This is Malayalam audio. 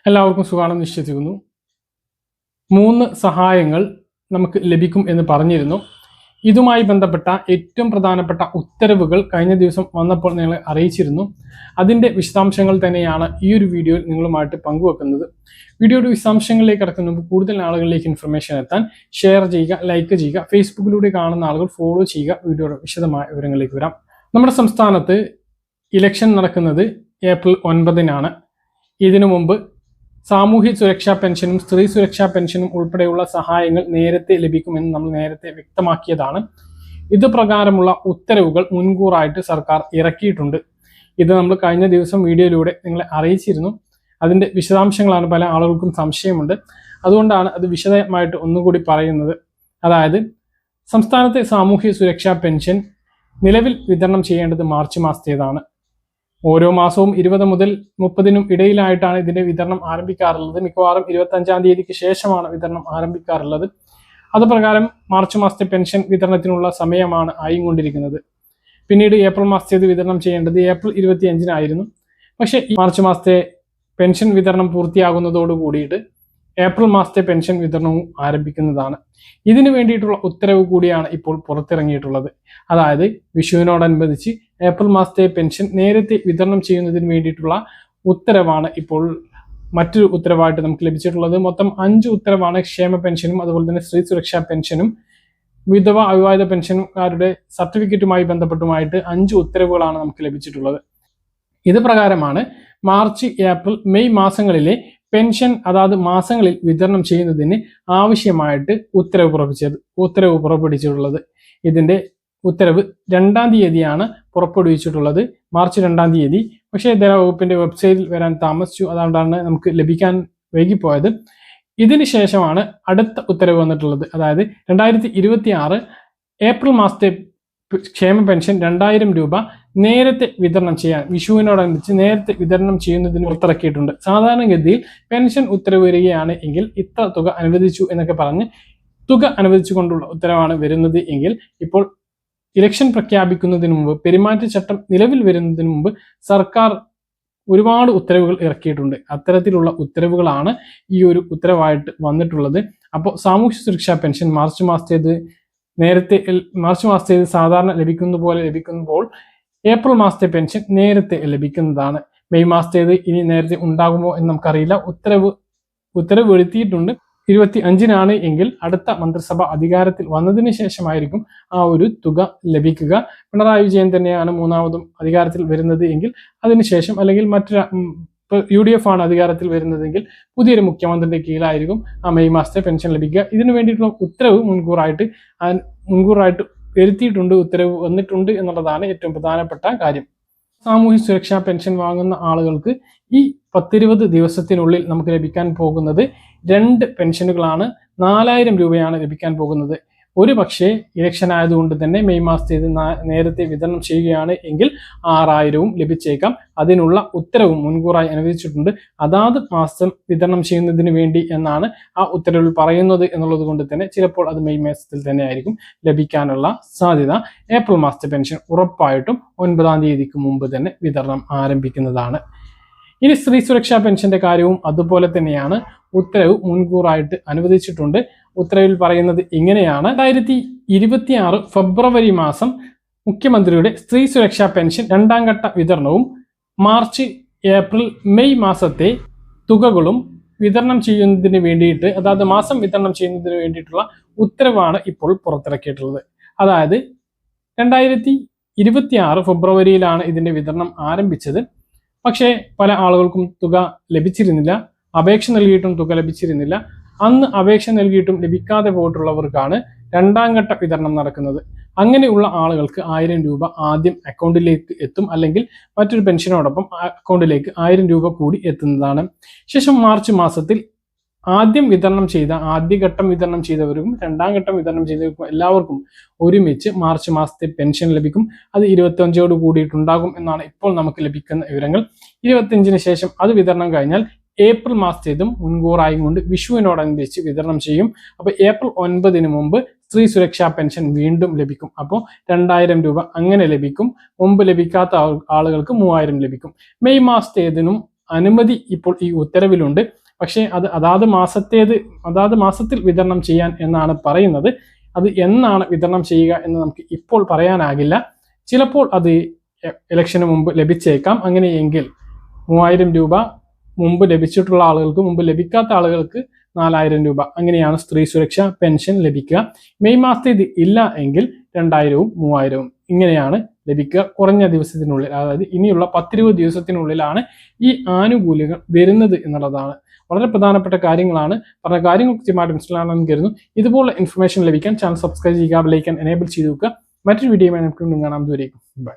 എല്ലാവർക്കും സുഖാണെന്ന് വിശ്വസിക്കുന്നു. 3 സഹായങ്ങൾ നമുക്ക് ലഭിക്കും എന്ന് പറഞ്ഞിരുന്നു. ഇതുമായി ബന്ധപ്പെട്ട ഏറ്റവും പ്രധാനപ്പെട്ട ഉത്തരവുകൾ കഴിഞ്ഞ ദിവസം വന്നപ്പോൾ നിങ്ങളെ അറിയിച്ചിരുന്നു. അതിൻ്റെ വിശദാംശങ്ങൾ തന്നെയാണ് ഈ ഒരു വീഡിയോയിൽ നിങ്ങളുമായിട്ട് പങ്കുവെക്കുന്നത്. വീഡിയോയുടെ വിശദാംശങ്ങളിലേക്ക് കടക്കുന്ന മുമ്പ് കൂടുതൽ ആളുകളിലേക്ക് ഇൻഫർമേഷൻ എത്താൻ ഷെയർ ചെയ്യുക, ലൈക്ക് ചെയ്യുക, ഫേസ്ബുക്കിലൂടെ കാണുന്ന ആളുകൾ ഫോളോ ചെയ്യുക. വീഡിയോയുടെ വിശദമായ വിവരങ്ങളിലേക്ക് വരാം. നമ്മുടെ സംസ്ഥാനത്ത് ഇലക്ഷൻ നടക്കുന്നത് ഏപ്രിൽ 9-നാണ്. ഇതിനു മുമ്പ് സാമൂഹ്യ സുരക്ഷാ പെൻഷനും സ്ത്രീ സുരക്ഷാ പെൻഷനും ഉൾപ്പെടെയുള്ള സഹായങ്ങൾ നേരത്തെ ലഭിക്കുമെന്ന് നമ്മൾ നേരത്തെ വ്യക്തമാക്കിയതാണ്. ഇത് പ്രകാരമുള്ള ഉത്തരവുകൾ മുൻകൂറായിട്ട് സർക്കാർ ഇറക്കിയിട്ടുണ്ട്. ഇത് നമ്മൾ കഴിഞ്ഞ ദിവസം വീഡിയോയിലൂടെ നിങ്ങളെ അറിയിച്ചിരുന്നു. അതിൻ്റെ വിശദാംശങ്ങളാണ് പല ആളുകൾക്കും സംശയമുണ്ട്. അതുകൊണ്ടാണ് അത് വിശദമായിട്ട് ഒന്നുകൂടി പറയുന്നത്. അതായത് സംസ്ഥാനത്തെ സാമൂഹ്യ സുരക്ഷാ പെൻഷൻ നിലവിൽ വിതരണം ചെയ്യേണ്ടത് മാർച്ച് മാസത്തേതാണ്. ഓരോ മാസവും 20 മുതൽ 30-നും ഇടയിലായിട്ടാണ് ഇതിന്റെ വിതരണം ആരംഭിക്കാറുള്ളത്. മിക്കവാറും 25-ാം തീയതിക്ക് ശേഷമാണ് വിതരണം ആരംഭിക്കാറുള്ളത്. അതുപ്രകാരം മാർച്ച് മാസത്തെ പെൻഷൻ വിതരണത്തിനുള്ള സമയമാണ് ആയിക്കൊണ്ടിരിക്കുന്നത്. പിന്നീട് ഏപ്രിൽ മാസത്തേത് വിതരണം ചെയ്യേണ്ടത് ഏപ്രിൽ 25-നായിരുന്നു. പക്ഷേ ഈ മാർച്ച് മാസത്തെ പെൻഷൻ വിതരണം പൂർത്തിയാകുന്നതോട് കൂടിയിട്ട് ഏപ്രിൽ മാസത്തെ പെൻഷൻ വിതരണവും ആരംഭിക്കുന്നതാണ്. ഇതിനു വേണ്ടിയിട്ടുള്ള ഉത്തരവ് കൂടിയാണ് ഇപ്പോൾ പുറത്തിറങ്ങിയിട്ടുള്ളത്. അതായത് വിഷുവിനോടനുബന്ധിച്ച് ഏപ്രിൽ മാസത്തെ പെൻഷൻ നേരത്തെ വിതരണം ചെയ്യുന്നതിന് വേണ്ടിയിട്ടുള്ള ഉത്തരവാണ് ഇപ്പോൾ മറ്റൊരു ഉത്തരവായിട്ട് നമുക്ക് ലഭിച്ചിട്ടുള്ളത്. മൊത്തം 5 ഉത്തരവാണ് ക്ഷേമ പെൻഷനും അതുപോലെ തന്നെ സ്ത്രീ സുരക്ഷാ പെൻഷനും വിധവ അവിവാഹിത പെൻഷൻകാരുടെ സർട്ടിഫിക്കറ്റുമായി ബന്ധപ്പെട്ടുമായിട്ട് 5 ഉത്തരവുകളാണ് നമുക്ക് ലഭിച്ചിട്ടുള്ളത്. ഇത് പ്രകാരമാണ് മാർച്ച്, ഏപ്രിൽ, മെയ് മാസങ്ങളിലെ പെൻഷൻ അതാത് മാസങ്ങളിൽ വിതരണം ചെയ്യുന്നതിന് ആവശ്യമായിട്ട് ഉത്തരവ് പുറപ്പെടുവിച്ചിട്ടുള്ളത്. ഇതിന്റെ ഉത്തരവ് 2-ാം തീയതിയാണ് പുറപ്പെടുവിച്ചിട്ടുള്ളത്, മാർച്ച് 2-ാം തീയതി. പക്ഷേ ധനവകുപ്പിന്റെ വെബ്സൈറ്റിൽ വരാൻ താമസിച്ചു, അതുകൊണ്ടാണ് നമുക്ക് ലഭിക്കാൻ വൈകിപ്പോയത്. ഇതിന് ശേഷമാണ് അടുത്ത ഉത്തരവ് വന്നിട്ടുള്ളത്. അതായത് 2026 ഏപ്രിൽ മാസത്തെ ക്ഷേമ പെൻഷൻ 2000 രൂപ നേരത്തെ വിതരണം ചെയ്യാൻ വിഷുവിനോടനുബന്ധിച്ച് നേരത്തെ വിതരണം ചെയ്യുന്നതിന് പുറത്തിറക്കിയിട്ടുണ്ട്. സാധാരണഗതിയിൽ പെൻഷൻ ഉത്തരവ് വരികയാണ് എങ്കിൽ ഇത്ര തുക അനുവദിച്ചു എന്നൊക്കെ പറഞ്ഞ് തുക അനുവദിച്ചുകൊണ്ടുള്ള ഉത്തരവാണ് വരുന്നത് എങ്കിൽ ഇപ്പോൾ ഇലക്ഷൻ പ്രഖ്യാപിക്കുന്നതിന് മുമ്പ്, പെരുമാറ്റച്ചട്ടം നിലവിൽ വരുന്നതിന് മുമ്പ് സർക്കാർ ഒരുപാട് ഉത്തരവുകൾ ഇറക്കിയിട്ടുണ്ട്. അത്തരത്തിലുള്ള ഉത്തരവുകളാണ് ഈ ഒരു ഉത്തരവായിട്ട് വന്നിട്ടുള്ളത്. അപ്പോൾ സാമൂഹ്യ സുരക്ഷാ പെൻഷൻ മാർച്ച് മാസത്തേത് സാധാരണ ലഭിക്കുന്ന പോലെ ലഭിക്കുമ്പോൾ ഏപ്രിൽ മാസത്തെ പെൻഷൻ നേരത്തെ ലഭിക്കുന്നതാണ്. മെയ് മാസത്തേത് ഇനി നേരത്തെ ഉണ്ടാകുമോ എന്ന് നമുക്കറിയില്ല. ഉത്തരവ് വരുത്തിയിട്ടുണ്ട്. 25-നാണ് എങ്കിൽ അടുത്ത മന്ത്രിസഭ അധികാരത്തിൽ വന്നതിന് ശേഷമായിരിക്കും ആ ഒരു തുക ലഭിക്കുക. പിണറായി വിജയൻ തന്നെയാണ് 3ാമതും അധികാരത്തിൽ വരുന്നത് എങ്കിൽ അതിനുശേഷം, അല്ലെങ്കിൽ UDF ആണ് അധികാരത്തിൽ വരുന്നതെങ്കിൽ പുതിയൊരു മുഖ്യമന്ത്രിയുടെ കീഴിലായിരിക്കും ആ മെയ് മാസത്തെ പെൻഷൻ ലഭിക്കുക. ഇതിനു വേണ്ടിയിട്ടുള്ള ഉത്തരവ് മുൻകൂറായിട്ട് വരുത്തിയിട്ടുണ്ട്, ഉത്തരവ് വന്നിട്ടുണ്ട് എന്നുള്ളതാണ് ഏറ്റവും പ്രധാനപ്പെട്ട കാര്യം. സാമൂഹ്യ സുരക്ഷാ പെൻഷൻ വാങ്ങുന്ന ആളുകൾക്ക് ഈ 10-20 ദിവസത്തിനുള്ളിൽ നമുക്ക് ലഭിക്കാൻ പോകുന്നത് 2 പെൻഷനുകളാണ്. 4000 രൂപയാണ് ലഭിക്കാൻ പോകുന്നത്. ഒരു പക്ഷേ ഇലക്ഷൻ ആയതുകൊണ്ട് തന്നെ മെയ് മാസത്തേത് നേരത്തെ വിതരണം ചെയ്യുകയാണ് എങ്കിൽ 6000-വും ലഭിച്ചേക്കാം. അതിനുള്ള ഉത്തരവും മുൻകൂറായി അനുവദിച്ചിട്ടുണ്ട്. അതാത് മാസം വിതരണം ചെയ്യുന്നതിന് വേണ്ടി എന്നാണ് ആ ഉത്തരവിൽ പറയുന്നത് എന്നുള്ളത് കൊണ്ട് തന്നെ ചിലപ്പോൾ അത് മെയ് മാസത്തിൽ തന്നെ ആയിരിക്കും ലഭിക്കാനുള്ള സാധ്യത. ഏപ്രിൽ മാസത്തെ പെൻഷൻ ഉറപ്പായിട്ടും 9-ാം തീയതിക്ക് മുമ്പ് തന്നെ വിതരണം ആരംഭിക്കുന്നതാണ്. ഇനി സ്ത്രീ സുരക്ഷാ പെൻഷന്റെ കാര്യവും അതുപോലെ തന്നെയാണ്. ഉത്തരവ് മുൻകൂറായിട്ട് അനുവദിച്ചിട്ടുണ്ട്. ഉത്തരവിൽ പറയുന്നത് ഇങ്ങനെയാണ്: 2026 ഫെബ്രുവരി മാസം മുഖ്യമന്ത്രിയുടെ സ്ത്രീ സുരക്ഷാ പെൻഷൻ 2-ാം ഘട്ട വിതരണവും മാർച്ച്, ഏപ്രിൽ, മെയ് മാസത്തെ തുകകളും വിതരണം ചെയ്യുന്നതിന് വേണ്ടിയിട്ട്, അതായത് മാസം വിതരണം ചെയ്യുന്നതിന് വേണ്ടിയിട്ടുള്ള ഉത്തരവാണ് ഇപ്പോൾ പുറത്തിറക്കിയിട്ടുള്ളത്. അതായത് 2026 ഫെബ്രുവരിയിലാണ് ഇതിന്റെ വിതരണം ആരംഭിച്ചത്. പക്ഷേ പല ആളുകൾക്കും തുക ലഭിച്ചിരുന്നില്ല. അപേക്ഷ നൽകിയിട്ടും തുക ലഭിച്ചിരുന്നില്ല. അന്ന് അപേക്ഷ നൽകിയിട്ടും ലഭിക്കാതെ പോയിട്ടുള്ളവർക്കാണ് 2-ാം ഘട്ട വിതരണം നടക്കുന്നത്. അങ്ങനെയുള്ള ആളുകൾക്ക് 1000 രൂപ ആദ്യം അക്കൗണ്ടിലേക്ക് എത്തും, അല്ലെങ്കിൽ മറ്റൊരു പെൻഷനോടൊപ്പം അക്കൗണ്ടിലേക്ക് 1000 രൂപ കൂടി എത്തുന്നതാണ്. ശേഷം മാർച്ച് മാസത്തിൽ ആദ്യഘട്ടം വിതരണം ചെയ്തവർക്കും 2-ാം ഘട്ടം വിതരണം ചെയ്തവർക്കും എല്ലാവർക്കും ഒരുമിച്ച് മാർച്ച് മാസത്തെ പെൻഷൻ ലഭിക്കും. അത് 25-ഓട് കൂടിയിട്ടുണ്ടാകും എന്നാണ് ഇപ്പോൾ നമുക്ക് ലഭിക്കുന്ന വിവരങ്ങൾ. 25-ന് ശേഷം അത് വിതരണം കഴിഞ്ഞാൽ ഏപ്രിൽ മാസത്തേതും മുൻകൂറായും കൊണ്ട് വിഷുവിനോടനുബന്ധിച്ച് വിതരണം ചെയ്യും. അപ്പോൾ ഏപ്രിൽ 9-ന് മുമ്പ് സ്ത്രീ സുരക്ഷാ പെൻഷൻ വീണ്ടും ലഭിക്കും. അപ്പോൾ 2000 രൂപ അങ്ങനെ ലഭിക്കും. മുമ്പ് ലഭിക്കാത്ത ആളുകൾക്ക് 3000 ലഭിക്കും. മെയ് മാസത്തേതിനും അനുമതി ഇപ്പോൾ ഈ ഉത്തരവിലുണ്ട്. പക്ഷേ അത് അതാത് മാസത്തിൽ വിതരണം ചെയ്യാൻ എന്നാണ് പറയുന്നത്. അത് എന്നാണ് വിതരണം ചെയ്യുക എന്ന് നമുക്ക് ഇപ്പോൾ പറയാനാകില്ല. ചിലപ്പോൾ അത് ഇലക്ഷന് മുമ്പ് ലഭിച്ചേക്കാം. അങ്ങനെയെങ്കിൽ 3000 രൂപ മുമ്പ് ലഭിച്ചിട്ടുള്ള ആളുകൾക്ക്, മുമ്പ് ലഭിക്കാത്ത ആളുകൾക്ക് 4000 രൂപ, അങ്ങനെയാണ് സ്ത്രീ സുരക്ഷാ പെൻഷൻ ലഭിക്കുക. മെയ് മാസത്തെ ഇത് ഇല്ല എങ്കിൽ 2000-വും 3000-വും ഇങ്ങനെയാണ് ലഭിക്കുക. കുറഞ്ഞ ദിവസത്തിനുള്ളിൽ, അതായത് ഇനിയുള്ള 10-20 ദിവസത്തിനുള്ളിലാണ് ഈ ആനുകൂല്യങ്ങൾ വരുന്നത് എന്നുള്ളതാണ്. വളരെ പ്രധാനപ്പെട്ട കാര്യങ്ങളാണ്. പറഞ്ഞ കാര്യങ്ങൾ കൃത്യമായിട്ട് മനസ്സിലാണെന്ന് കരുതുന്നു. ഇതുപോലെ ഇൻഫർമേഷൻ ലഭിക്കാൻ ചാനൽ സബ്സ്ക്രൈബ് ചെയ്യുക, ബെൽ ഐക്കൺ എനേബിൾ ചെയ്ത് വെക്കുക. മറ്റൊരു വീഡിയോയുമായി നമുക്ക് കാണാം. ദൂരേക്കും ബൈ.